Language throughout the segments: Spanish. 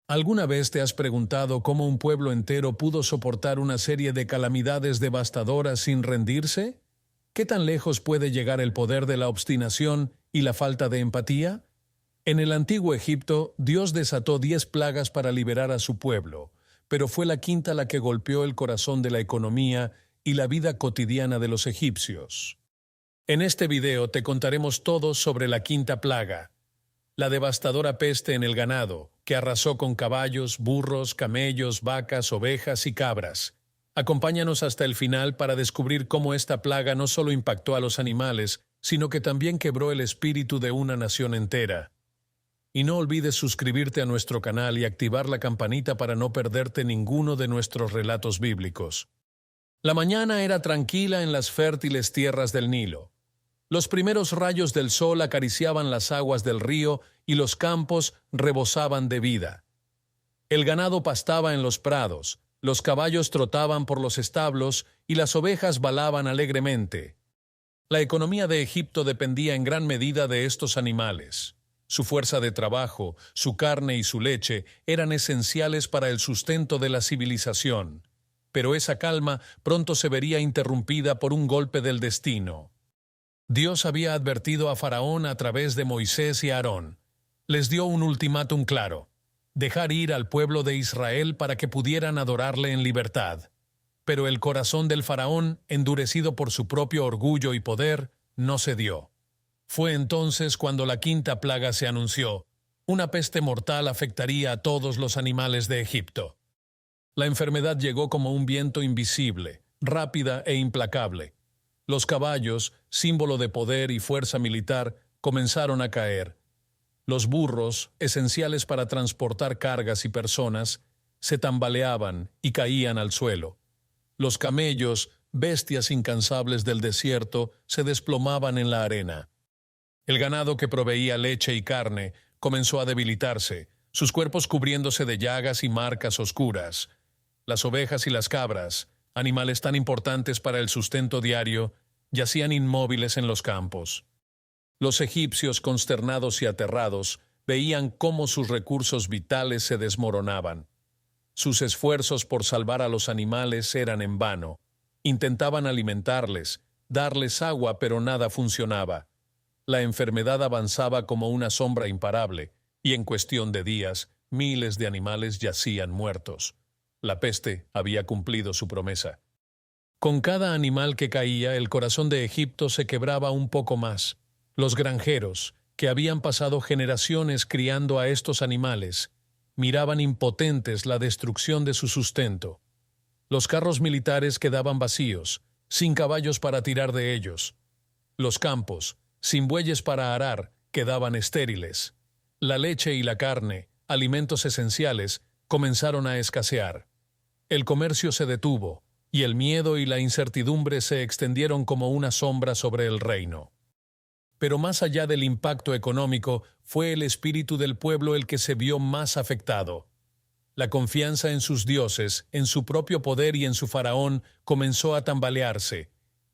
¿Alguna vez te has preguntado cómo un pueblo entero pudo soportar una serie de calamidades devastadoras sin rendirse? ¿Qué tan lejos puede llegar el poder de la obstinación y la falta de empatía? En el antiguo Egipto, Dios desató 10 plagas para liberar a su pueblo, pero fue la quinta la que golpeó el corazón de la economía y la vida cotidiana de los egipcios. En este video te contaremos todo sobre la quinta plaga, la devastadora peste en el ganado, que arrasó con caballos, burros, camellos, vacas, ovejas y cabras. Acompáñanos hasta el final para descubrir cómo esta plaga no solo impactó a los animales, sino que también quebró el espíritu de una nación entera. Y no olvides suscribirte a nuestro canal y activar la campanita para no perderte ninguno de nuestros relatos bíblicos. La mañana era tranquila en las fértiles tierras del Nilo. Los primeros rayos del sol acariciaban las aguas del río y los campos rebosaban de vida. El ganado pastaba en los prados, los caballos trotaban por los establos y las ovejas balaban alegremente. La economía de Egipto dependía en gran medida de estos animales. Su fuerza de trabajo, su carne y su leche eran esenciales para el sustento de la civilización. Pero esa calma pronto se vería interrumpida por un golpe del destino. Dios había advertido a Faraón a través de Moisés y Aarón. Les dio un ultimátum claro: dejar ir al pueblo de Israel para que pudieran adorarle en libertad. Pero el corazón del Faraón, endurecido por su propio orgullo y poder, no cedió. Fue entonces cuando la quinta plaga se anunció. Una peste mortal afectaría a todos los animales de Egipto. La enfermedad llegó como un viento invisible, rápida e implacable. Los caballos, símbolo de poder y fuerza militar, comenzaron a caer. Los burros, esenciales para transportar cargas y personas, se tambaleaban y caían al suelo. Los camellos, bestias incansables del desierto, se desplomaban en la arena. El ganado que proveía leche y carne comenzó a debilitarse, sus cuerpos cubriéndose de llagas y marcas oscuras. Las ovejas y las cabras, animales tan importantes para el sustento diario, yacían inmóviles en los campos. Los egipcios, consternados y aterrados, veían cómo sus recursos vitales se desmoronaban. Sus esfuerzos por salvar a los animales eran en vano. Intentaban alimentarles, darles agua, pero nada funcionaba. La enfermedad avanzaba como una sombra imparable, y en cuestión de días, miles de animales yacían muertos. La peste había cumplido su promesa. Con cada animal que caía, el corazón de Egipto se quebraba un poco más. Los granjeros, que habían pasado generaciones criando a estos animales, miraban impotentes la destrucción de su sustento. Los carros militares quedaban vacíos, sin caballos para tirar de ellos. Los campos, sin bueyes para arar, quedaban estériles. La leche y la carne, alimentos esenciales, comenzaron a escasear. El comercio se detuvo, y el miedo y la incertidumbre se extendieron como una sombra sobre el reino. Pero más allá del impacto económico, fue el espíritu del pueblo el que se vio más afectado. La confianza en sus dioses, en su propio poder y en su faraón comenzó a tambalearse.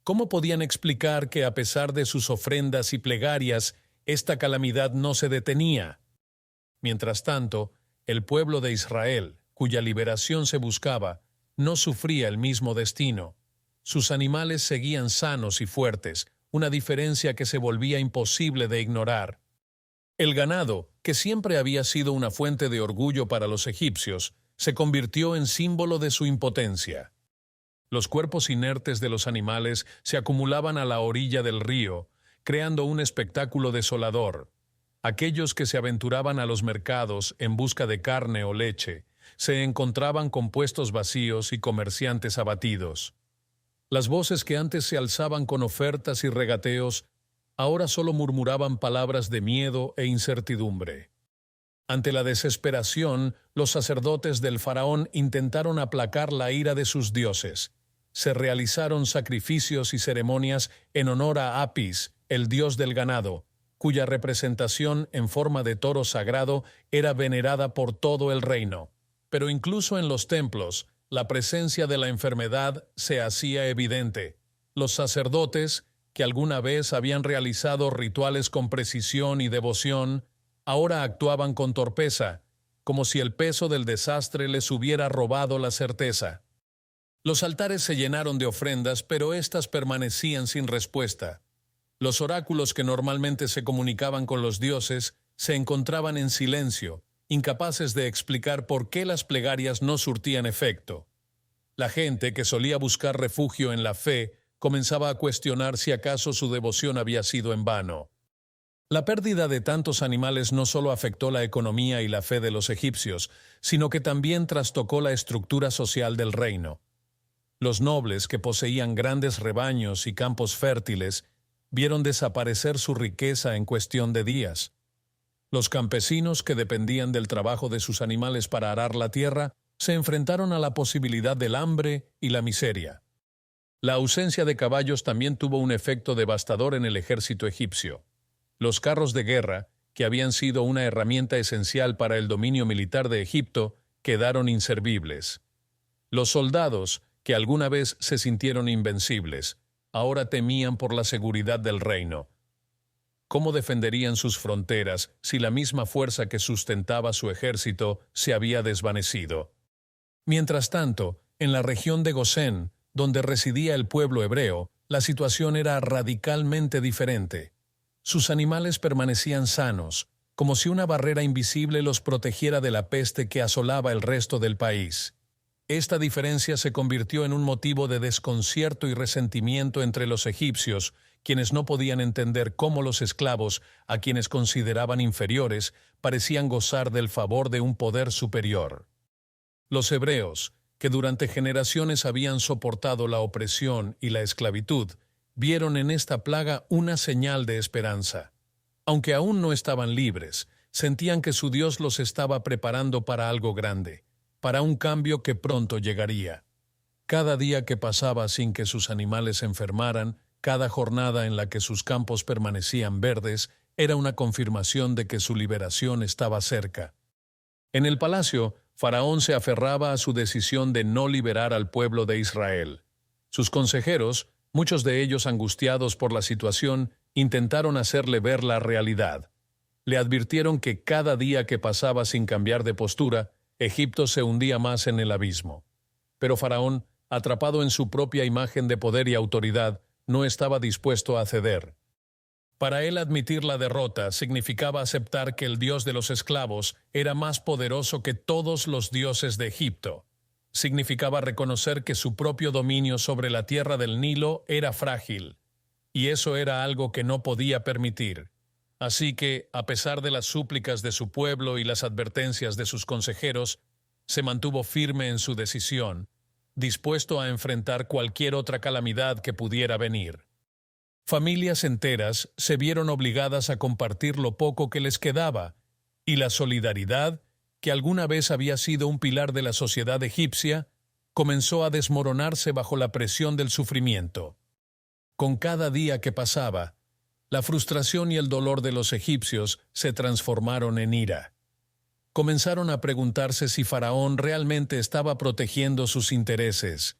¿Cómo podían explicar que a pesar de sus ofrendas y plegarias, esta calamidad no se detenía? Mientras tanto, el pueblo de Israel, cuya liberación se buscaba, no sufría el mismo destino. Sus animales seguían sanos y fuertes, una diferencia que se volvía imposible de ignorar. El ganado, que siempre había sido una fuente de orgullo para los egipcios, se convirtió en símbolo de su impotencia. Los cuerpos inertes de los animales se acumulaban a la orilla del río, creando un espectáculo desolador. Aquellos que se aventuraban a los mercados en busca de carne o leche se encontraban con puestos vacíos y comerciantes abatidos. Las voces que antes se alzaban con ofertas y regateos, ahora solo murmuraban palabras de miedo e incertidumbre. Ante la desesperación, los sacerdotes del faraón intentaron aplacar la ira de sus dioses. Se realizaron sacrificios y ceremonias en honor a Apis, el dios del ganado, cuya representación en forma de toro sagrado era venerada por todo el reino. Pero incluso en los templos, la presencia de la enfermedad se hacía evidente. Los sacerdotes, que alguna vez habían realizado rituales con precisión y devoción, ahora actuaban con torpeza, como si el peso del desastre les hubiera robado la certeza. Los altares se llenaron de ofrendas, pero éstas permanecían sin respuesta. Los oráculos que normalmente se comunicaban con los dioses se encontraban en silencio, incapaces de explicar por qué las plegarias no surtían efecto. La gente, que solía buscar refugio en la fe, comenzaba a cuestionar si acaso su devoción había sido en vano. La pérdida de tantos animales no solo afectó la economía y la fe de los egipcios, sino que también trastocó la estructura social del reino. Los nobles, que poseían grandes rebaños y campos fértiles, vieron desaparecer su riqueza en cuestión de días. Los campesinos, que dependían del trabajo de sus animales para arar la tierra, se enfrentaron a la posibilidad del hambre y la miseria. La ausencia de caballos también tuvo un efecto devastador en el ejército egipcio. Los carros de guerra, que habían sido una herramienta esencial para el dominio militar de Egipto, quedaron inservibles. Los soldados, que alguna vez se sintieron invencibles, ahora temían por la seguridad del reino. ¿Cómo defenderían sus fronteras si la misma fuerza que sustentaba su ejército se había desvanecido? Mientras tanto, en la región de Gosén, donde residía el pueblo hebreo, la situación era radicalmente diferente. Sus animales permanecían sanos, como si una barrera invisible los protegiera de la peste que asolaba el resto del país. Esta diferencia se convirtió en un motivo de desconcierto y resentimiento entre los egipcios, quienes no podían entender cómo los esclavos, a quienes consideraban inferiores, parecían gozar del favor de un poder superior. Los hebreos, que durante generaciones habían soportado la opresión y la esclavitud, vieron en esta plaga una señal de esperanza. Aunque aún no estaban libres, sentían que su Dios los estaba preparando para algo grande, para un cambio que pronto llegaría. Cada día que pasaba sin que sus animales se enfermaran, cada jornada en la que sus campos permanecían verdes, era una confirmación de que su liberación estaba cerca. En el palacio, Faraón se aferraba a su decisión de no liberar al pueblo de Israel. Sus consejeros, muchos de ellos angustiados por la situación, intentaron hacerle ver la realidad. Le advirtieron que cada día que pasaba sin cambiar de postura, Egipto se hundía más en el abismo. Pero Faraón, atrapado en su propia imagen de poder y autoridad, no estaba dispuesto a ceder. Para él, admitir la derrota significaba aceptar que el Dios de los esclavos era más poderoso que todos los dioses de Egipto. Significaba reconocer que su propio dominio sobre la tierra del Nilo era frágil, y eso era algo que no podía permitir. Así que, a pesar de las súplicas de su pueblo y las advertencias de sus consejeros, se mantuvo firme en su decisión, dispuesto a enfrentar cualquier otra calamidad que pudiera venir. Familias enteras se vieron obligadas a compartir lo poco que les quedaba, y la solidaridad, que alguna vez había sido un pilar de la sociedad egipcia, comenzó a desmoronarse bajo la presión del sufrimiento. Con cada día que pasaba, la frustración y el dolor de los egipcios se transformaron en ira. Comenzaron a preguntarse si Faraón realmente estaba protegiendo sus intereses.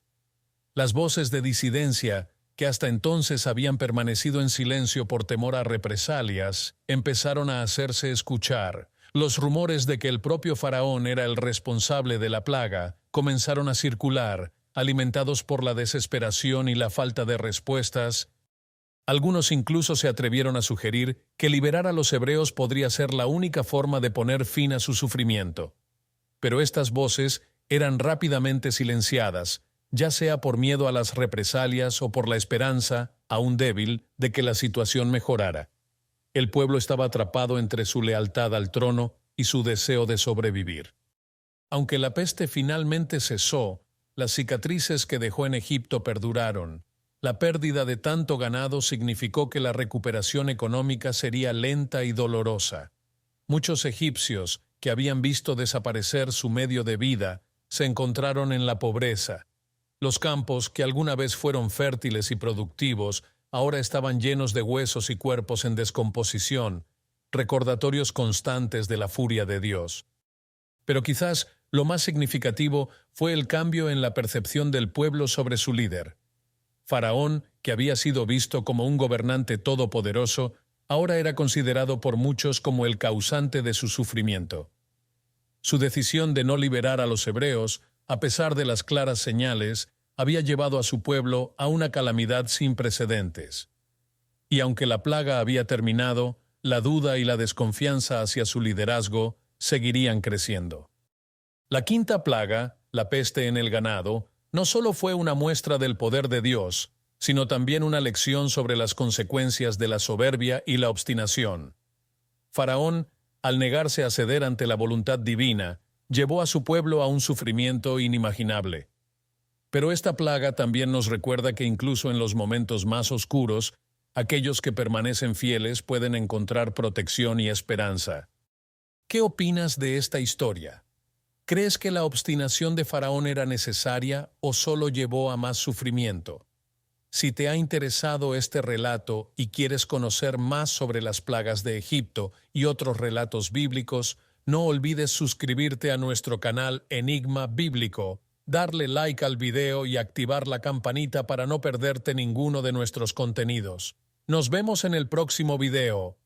Las voces de disidencia, que hasta entonces habían permanecido en silencio por temor a represalias, empezaron a hacerse escuchar. Los rumores de que el propio Faraón era el responsable de la plaga comenzaron a circular, alimentados por la desesperación y la falta de respuestas. Algunos incluso se atrevieron a sugerir que liberar a los hebreos podría ser la única forma de poner fin a su sufrimiento. Pero estas voces eran rápidamente silenciadas, ya sea por miedo a las represalias o por la esperanza, aún débil, de que la situación mejorara. El pueblo estaba atrapado entre su lealtad al trono y su deseo de sobrevivir. Aunque la peste finalmente cesó, las cicatrices que dejó en Egipto perduraron. La pérdida de tanto ganado significó que la recuperación económica sería lenta y dolorosa. Muchos egipcios, que habían visto desaparecer su medio de vida, se encontraron en la pobreza. Los campos, que alguna vez fueron fértiles y productivos, ahora estaban llenos de huesos y cuerpos en descomposición, recordatorios constantes de la furia de Dios. Pero quizás lo más significativo fue el cambio en la percepción del pueblo sobre su líder. Faraón, que había sido visto como un gobernante todopoderoso, ahora era considerado por muchos como el causante de su sufrimiento. Su decisión de no liberar a los hebreos, a pesar de las claras señales, había llevado a su pueblo a una calamidad sin precedentes. Y aunque la plaga había terminado, la duda y la desconfianza hacia su liderazgo seguirían creciendo. La quinta plaga, la peste en el ganado, no solo fue una muestra del poder de Dios, sino también una lección sobre las consecuencias de la soberbia y la obstinación. Faraón, al negarse a ceder ante la voluntad divina, llevó a su pueblo a un sufrimiento inimaginable. Pero esta plaga también nos recuerda que incluso en los momentos más oscuros, aquellos que permanecen fieles pueden encontrar protección y esperanza. ¿Qué opinas de esta historia? ¿Crees que la obstinación de Faraón era necesaria o solo llevó a más sufrimiento? Si te ha interesado este relato y quieres conocer más sobre las plagas de Egipto y otros relatos bíblicos, no olvides suscribirte a nuestro canal Enigma Bíblico, darle like al video y activar la campanita para no perderte ninguno de nuestros contenidos. Nos vemos en el próximo video.